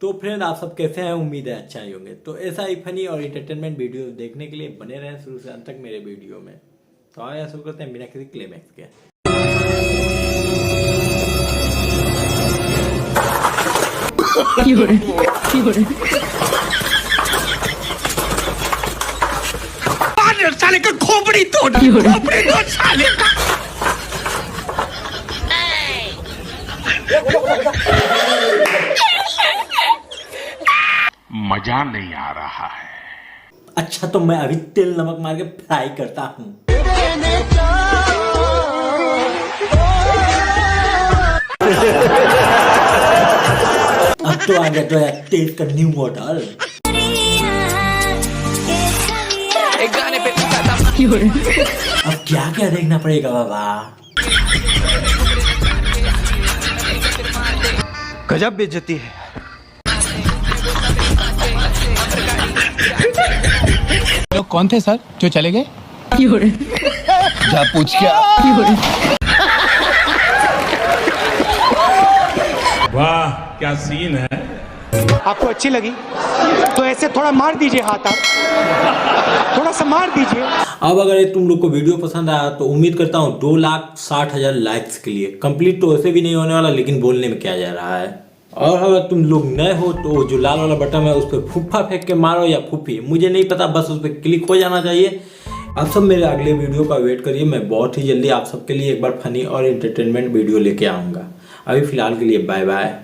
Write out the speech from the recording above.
तो फ्रेंड आप सब कैसे हैं? उम्मीद है अच्छा ही होंगे। तो ऐसा ही फनी और एंटरटेनमेंट वीडियो देखने के लिए बने रहें शुरू से अंत तक मेरे वीडियो में। तो आइए शुरू करते हैं बिना किसी क्लाइमैक्स के। साले का खोपड़ी तोड़ साले का। मजा नहीं आ रहा है। अच्छा तो मैं अभी तेल नमक मार के फ्राई करता हूँ। अब तो आ गया तो है तेल का न्यू मॉडल। अब क्या क्या देखना पड़ेगा बाबा। गजब बेइज्जती है। लोग कौन थे सर जो चले गए? जा पूछ क्या। वाह क्या सीन है। आपको अच्छी लगी तो ऐसे थोड़ा मार दीजिए हाथ, आप थोड़ा सा मार दीजिए। अब अगर ये तुम लोग को वीडियो पसंद आया तो उम्मीद करता हूँ 2,60,000 लाइक्स के लिए। कंप्लीट तो ऐसे भी नहीं होने वाला, लेकिन बोलने में क्या जा रहा है। और अगर तुम लोग नए हो तो जो लाल वाला बटन है उस पर फुफ्फा फेंक के मारो या फुफ्फी, मुझे नहीं पता, बस उस पर क्लिक हो जाना चाहिए। आप सब मेरे अगले वीडियो का वेट करिए। मैं बहुत ही जल्दी आप सबके लिए एक बार फनी और एंटरटेनमेंट वीडियो लेके आऊँगा। अभी फिलहाल के लिए बाय बाय।